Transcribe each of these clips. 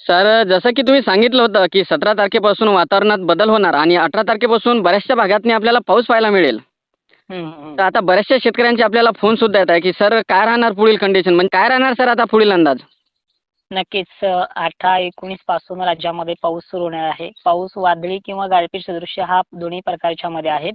Sir, जसं की तुम्ही सांगितलं होतं, की 17 तारखेपासून वातावरणात बदल होणार आणि 18 तारखेपासून बऱ्याचशा भागातनी आपल्याला पाऊस पाहायला मिळेल. हं, हं, हं. तर आता बऱ्याचशा शेतकऱ्यांचे आपल्याला फोन सुद्धा येत आहे, की सर काय राहणार पुढील कंडिशन? म्हणजे काय राहणार सर आता पुढील अंदाज? नक्कीच 18-19 पासून राज्यामध्ये पाऊस सुरू होणार आहे. पाऊस वादळी किंवा गारपीट सदृश्य हा दोन्ही प्रकारच्या मध्ये आहेत.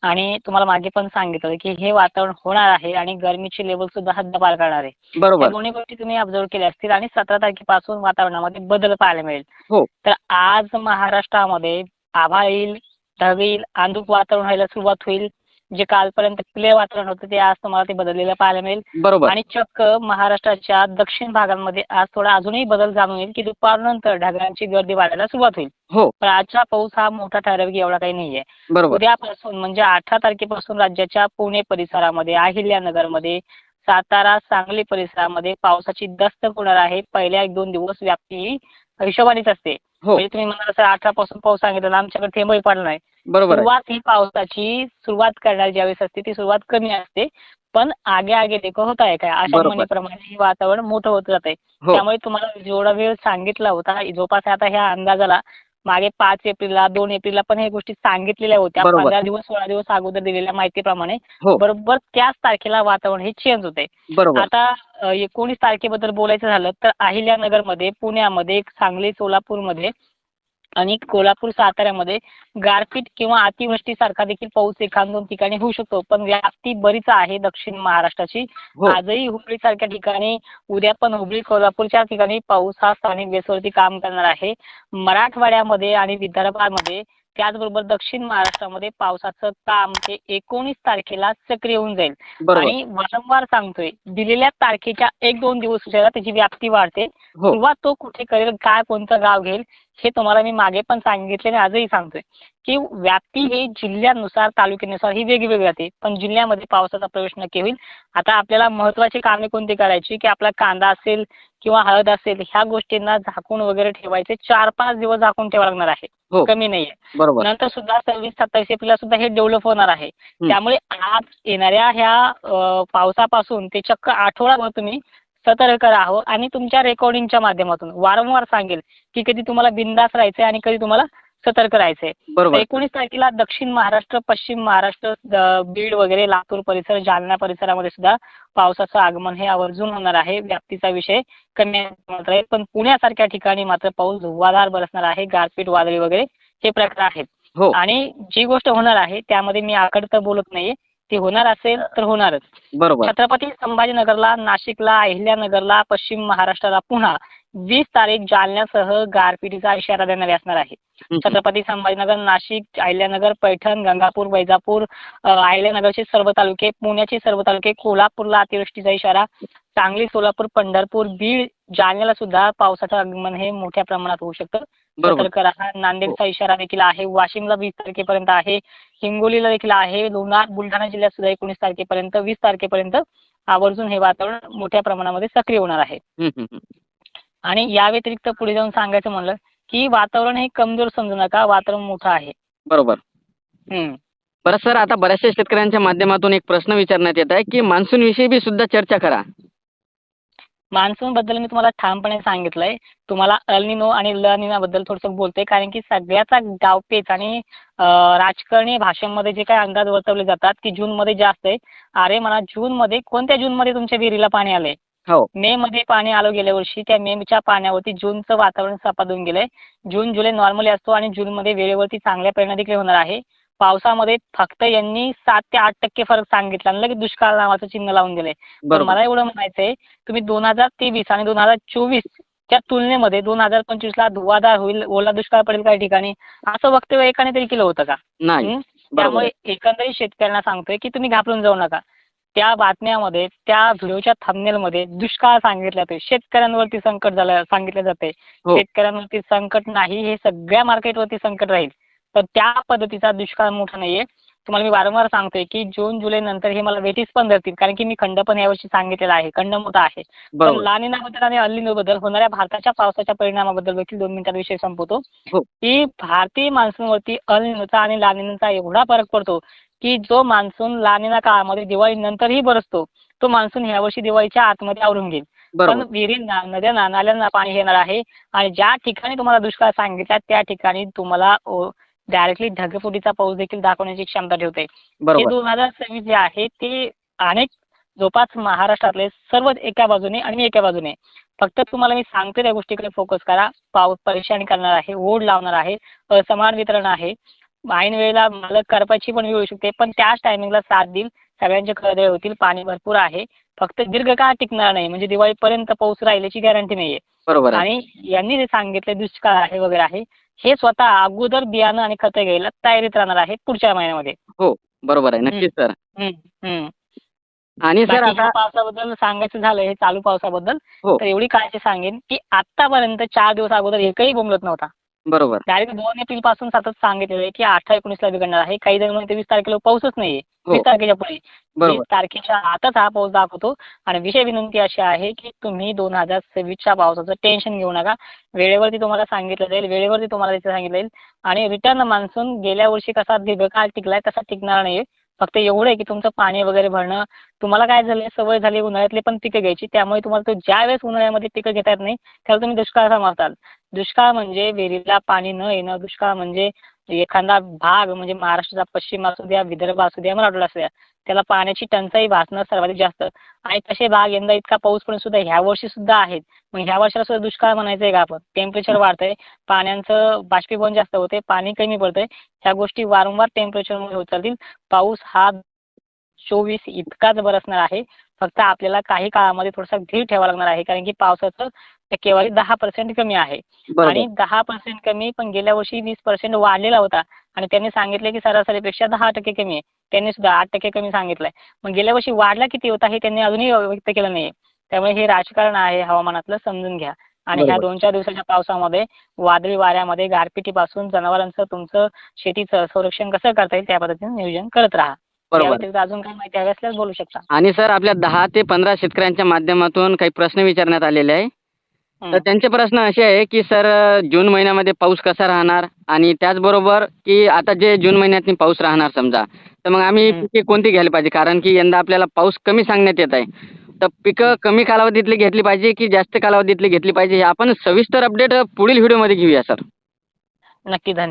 आणि तुम्हाला मागे पण सांगितलं की हे वातावरण होणार आहे आणि गरमीची लेवल सुद्धा हद्दपार करणार आहे. या बरोबर. दोन्ही गोष्टी तुम्ही ऑब्झर्व्ह केल्या असतील आणि 17 तारखेपासून वातावरणामध्ये बदल पाहायला मिळेल. हो. तर आज महाराष्ट्रामध्ये आभाळ येईल, ढग येईल, अंधुक वातावरण व्हायला सुरुवात होईल. जे कालपर्यंत क्लिअर वातावरण होतं ते आज तुम्हाला ते बदललेलं पाहायला मिळेल. बरोबर. आणि चक्क महाराष्ट्राच्या दक्षिण भागांमध्ये आज थोडा अजूनही बदल जाणून येईल की दुपारनंतर ढगांची गर्दी वाढायला सुरुवात होईल. हो. पण आजचा पाऊस हा मोठा ठराविक एवढा काही नाहीये. बरोबर. उद्यापासून म्हणजे 18 तारखेपासून राज्याच्या पुणे परिसरामध्ये, अहिल्यानगरमध्ये, सातारा, सांगली परिसरामध्ये पावसाची दस्तक होणार आहे. पहिल्या 1-2 दिवस व्याप्ती ही हिशोबानेच असते. हो. म्हणजे तुम्ही म्हणाल सर 18 पासून पाऊस सांगितला आमच्याकडे थेंबही पडला नाही. बरोबर आहे. सुरुवात ही पावसाची सुरुवात करणारी ज्यावेळेस असते ती सुरुवात कमी असते. पण आगे आगे देखो होत आहे काय अशा बरोबर. म्हणीप्रमाणे हे वातावरण मोठं होत जातंय. हो. त्यामुळे तुम्हाला जेवढा वेळ सांगितला होता जवळपास आता ह्या अंदाजाला मागे 5 एप्रिलला 2 एप्रिलला पण ह्या गोष्टी सांगितलेल्या होत्या. बरोबर. 15 दिवस 16 दिवस अगोदर दिलेल्या माहितीप्रमाणे हो. बरोबर त्याच तारखेला वातावरण हे चेंज होतंय. बरोबर. आता 19 तारखेबद्दल बोलायचं झालं तर अहिल्यानगरमध्ये, पुण्यामध्ये, सांगली, सोलापूरमध्ये आणि कोल्हापूर, साताऱ्यामध्ये गारपीट किंवा अतिवृष्टीसारखा देखील पाऊस 1-2 ठिकाणी होऊ शकतो. पण व्याप्ती बरीच आहे दक्षिण महाराष्ट्राची. हो. आजही हुबळीसारख्या ठिकाणी, उद्या पण हुबळी, कोल्हापूरच्या ठिकाणी पाऊस हा स्थानिक बेसवरती काम करणार आहे. मराठवाड्यामध्ये आणि विदर्भामध्ये त्याचबरोबर दक्षिण महाराष्ट्रामध्ये पावसाचं काम हे 19 तारखेला सक्रिय होऊन जाईल. बरोबर. आणि वारंवार सांगतोय दिलेल्या तारखेच्या 1-2 दिवस उशिरा त्याची व्याप्ती वाढते. हो. सुरुवात तो कुठे करेल, काय कोणतं गाव घेईल हे तुम्हाला मी मागे पण सांगितले आणि आजही सांगतोय की व्याप्ती ही जिल्ह्यानुसार, तालुक्यानुसार ही वेगवेगळी राहते. पण जिल्ह्यामध्ये पावसाचा प्रवेश नक्की होईल. आता आपल्याला महत्त्वाची कामे कोणती करायची की आपला कांदा असेल किंवा हळद असेल ह्या गोष्टींना झाकून वगैरे ठेवायचे. 4-5 दिवस झाकून ठेवावं लागणार आहे. हो. कमी नाहीये. बरोबर. नंतर सुद्धा 26-27 एप्रिलला सुद्धा हे डेव्हलप होणार आहे. त्यामुळे आज येणाऱ्या ह्या पावसापासून ते चक्क आठवडाभर तुम्ही सतर्क राहावं आणि तुमच्या रेकॉर्डिंगच्या माध्यमातून वारंवार सांगेल की कधी तुम्हाला बिनधास्त राहायचंय आणि कधी तुम्हाला सतर्क राहायचंय. बरोबर. 19 तारखेला दक्षिण महाराष्ट्र, पश्चिम महाराष्ट्र, बीड वगैरे, लातूर परिसर, जालना परिसरामध्ये सुद्धा पावसाचं आगमन हे आवर्जून होणार आहे. व्याप्तीचा विषय कमी आहे. पण पुण्यासारख्या ठिकाणी मात्र पाऊस धुव्वाधार बरसणार आहे. गारपीट, वादळी वगैरे हे प्रकार आहेत. हो. आणि जी गोष्ट होणार आहे त्यामध्ये मी आकडतं बोलत नाहीये. ती होणार असेल तर होणारच. बरोबर. छत्रपती संभाजीनगरला, नाशिकला, अहिल्यानगरला, पश्चिम महाराष्ट्राला पुन्हा 20 तारीख जालन्यासह गारपिटीचा इशारा देणारी असणार आहे. छत्रपती संभाजीनगर, नाशिक, अहिल्यानगर, पैठण, गंगापूर, वैजापूर, अहिल्यानगरचे सर्व तालुके, पुण्याचे सर्व तालुके, कोल्हापूरला अतिवृष्टीचा इशारा, सांगली, सोलापूर, पंढरपूर, बीड, जालन्याला सुद्धा पावसाचं आगमन हे मोठ्या प्रमाणात होऊ शकतं. बरोबर. सतर्क राहा. नांदेडचा इशारा देखील आहे. वाशिमला 20 तारखेपर्यंत आहे. हिंगोलीला देखील आहे. लोणार, बुलढाणा जिल्ह्यात सुद्धा 19 तारखेपर्यंत, 20 तारखेपर्यंत आवर्जून हे वातावरण मोठ्या प्रमाणामध्ये सक्रिय होणार आहे. आणि या व्यतिरिक्त पुढे जाऊन सांगायचं म्हणलं की वातावरण हे कमजोर समजू नका, वातावरण मोठं आहे. बरोबर. हम्म. बरं सर, आता बऱ्याचशा शेतकऱ्यांच्या माध्यमातून एक प्रश्न विचारण्यात येत आहे, की मान्सून विषयी बी सुद्धा चर्चा करा. मान्सून बद्दल मी तुम्हाला ठामपणे सांगितलंय. तुम्हाला अल निनो आणि ल निनो बद्दल थोडंसं बोलतोय कारण की सगळ्याचा डावपेच आणि राजकारणी भाषेमध्ये जे काही अंदाज वर्तवले जातात की जूनमध्ये जास्त आहे. अरे मला जूनमध्ये कोणत्या जूनमध्ये तुमच्या विहिरीला पाणी आलंय? हो. मे मध्ये पाणी आलं गेल्या वर्षी. त्या मेच्या पाण्यावरती जूनचं वातावरण सपाटून गेलंय. जून, जुलै नॉर्मली असतो आणि जूनमध्ये वेळेवरती चांगल्या परिणाम देखील होणार आहे. पावसामध्ये फक्त यांनी 7 ते 8% फरक सांगितला आणि लगेच दुष्काळ नावाचं चिन्ह लावून दिलंय. पण बरोबर. मला एवढं म्हणायचंय तुम्ही 2023 आणि 2024 च्या तुलनेमध्ये 2025ला धुवाधार होईल, ओला दुष्काळ पडेल काही ठिकाणी, असं वक्तव्य एकाने तरी केलं होतं का? नाही. बरोबर. त्यामुळे एकंदरीत शेतकऱ्यांना सांगतोय की तुम्ही घाबरून जाऊ नका. त्या बातम्यामध्ये, त्या व्हिडिओच्या थंबनेलमध्ये दुष्काळ सांगितला जातोय. शेतकऱ्यांवरती संकट झालं सांगितलं जातंय. हो. शेतकऱ्यांवरती संकट नाही, हे सगळ्या मार्केटवरती संकट राहील. पण त्या पद्धतीचा दुष्काळ मोठा नाहीये. तुम्हाला मी वारंवार सांगतोय की जून, जुलै नंतर हे मला वेटीस पण धरतील कारण की मी खंड पण यावर्षी सांगितलेला आहे. खंड मोठा आहे. पण बरोबर. ला निनाबद्दल आणि अल निनोबद्दल होणाऱ्या भारताच्या पावसाच्या परिणामाबद्दल देखील 2 मिनिटात विषय संपवतो. हो. की भारतीय मान्सूनवरती अल निनोचा आणि ला निनाचा एवढा फरक पडतो की जो मान्सून ला निना काळामध्ये दिवाळीनंतरही बरसतो, तो मान्सून यावर्षी दिवाळीच्या आतमध्ये आवरून घेईल. पण बरोबर. विहिरींना, नद्यांना, नाल्यांना पाणी येणार आहे आणि ज्या ठिकाणी तुम्हाला दुष्काळ सांगितला त्या ठिकाणी तुम्हाला डायरेक्टली ढगफुटीचा पाऊस देखील दाखवण्याची क्षमता ठेवते. हे बरोबर. 2026 जे आहे ते अनेक जवळपास महाराष्ट्रातले सर्व एका बाजूने आणि मी एका बाजूने. फक्त तुम्हाला मी सांगतो त्या गोष्टीकडे फोकस करा. पाऊस परेशान करणार आहे, ओढ लावणार आहे, असमान वितरण आहे. ऐन वेळेला मालक करपाची पण वेळ येऊ शकते, पण त्याच टायमिंगला साथ देईल. सगळ्यांचे खळदळ होतील, पाणी भरपूर आहे. फक्त दीर्घकाळ टिकणार नाही, म्हणजे दिवाळीपर्यंत पाऊस राहील याची गॅरंटी नाहीये. बरोबर आहे. आणि यांनी जे सांगितलं दुष्काळ आहे वगैरे आहे, हे स्वतः अगोदर बियाणं आणि खतं घ्यायला तयारीत राहणार आहे पुढच्या महिन्यामध्ये. हो, बरोबर आहे. नक्कीच सर. हं, हं. आणि सर बाकी आता ह्या पावसाबद्दल सांगायचं झालं, हे चालू पावसाबद्दल, हो, तर एवढी काळजी सांगेन, की आत्तापर्यंत 4 दिवस अगोदर एकही बोंबलत नव्हता. बरोबर. डायरेक्ट 2 एप्रिल पासून सतत सांगितलेलं आहे, की 18-19ला बिघडणार आहे. काही जण म्हणते 20 तारखेला पाऊसच नाहीये. हो, 20 तारखेच्या पुढे. 20 बरोबर. तारखेच्या आतच हा पाऊस दाखवतो आणि विषय विनंती अशी आहे, की तुम्ही 2026च्या पावसाचं टेन्शन घेऊ नका. वेळेवरती तुम्हाला सांगितलं जाईल, वेळेवरती तुम्हाला तिथे सांगितलं जाईल आणि रिटर्न मान्सून गेल्या वर्षी कसा दीर्घकाळ टिकलाय तसा टिकणार नाहीये. फक्त एवढं आहे, की तुमचं पाणी वगैरे भरणं, तुम्हाला काय झालंय सवय झाली उन्हाळ्यातली पण पिकं घ्यायची. त्यामुळे तुम्हाला तो ज्यावेळेस उन्हाळ्यामध्ये पिकं घेता येत नाही, त्याला तुम्ही दुष्काळ समजताल. दुष्काळ म्हणजे विहिरीला पाणी न येणं, दुष्काळ म्हणजे एखादा भाग म्हणजे महाराष्ट्राचा पश्चिम असू द्या, विदर्भ असू द्या, मराठवाडा असू द्या, त्याला पाण्याची टंचाई भासणं सर्वाधिक जास्त. आणि तसे भाग यंदा इतका पाऊस पडून सुद्धा ह्या वर्षी सुद्धा आहेत. मग ह्या वर्षाला सुद्धा दुष्काळ म्हणायचंय का आपण? टेम्परेचर वाढतंय, पाण्याचं बाष्पीभवन जास्त होते, पाणी कमी पडतंय. ह्या गोष्टी वारंवार टेम्परेचरमुळे होत चालतील. पाऊस हा 24 इतकाच बरसणार आहे. फक्त आपल्याला काही काळामध्ये थोडासा धीर ठेवावा लागणार आहे. कारण की पावसाचं टक्केवारी 10% कमी आहे. बरोबर. आणि 10% कमी पण गेल्या वर्षी 20% वाढलेला होता. आणि त्यांनी सांगितले की सरासरीपेक्षा 10% कमी आहे. त्यांनी सुद्धा 8% कमी सांगितलंय. मग गेल्या वर्षी वाढला किती होता हे त्यांनी अजूनही व्यक्त केलं नाहीये. त्यामुळे हे राजकारण आहे हवामानातलं समजून घ्या. आणि ह्या बरोबर. 2-4 दिवसाच्या पावसामध्ये वादळी वाऱ्यामध्ये गारपिटीपासून जनावरांचं तुमचं शेतीचं संरक्षण कसं करता येईल त्या पद्धतीने नियोजन करत राहा. या बरोबर. व्यतिरिक्त अजून काही माहिती हवी असल्यास बोलू शकता. आणि सर आपल्या 10 ते 15 शेतकऱ्यांच्या माध्यमातून काही प्रश्न विचारण्यात आलेले आहे. तर हं. त्यांचे प्रश्न असे आहे, की सर जून महिन्यामध्ये पाऊस कसा राहणार? आणि त्याचबरोबर की आता जे जून महिन्यातनी पाऊस राहणार समजा, तर मग आम्ही हं. पिके कोणती घ्यायला पाहिजे? कारण की यंदा आपल्याला पाऊस कमी सांगण्यात येत आहे. तर पिकं कमी कालावधीतली घेतली पाहिजे की जास्त कालावधीतली घेतली पाहिजे? हे आपण सविस्तर अपडेट पुढील व्हिडिओमध्ये घेऊया सर. नक्की. धन्यवाद.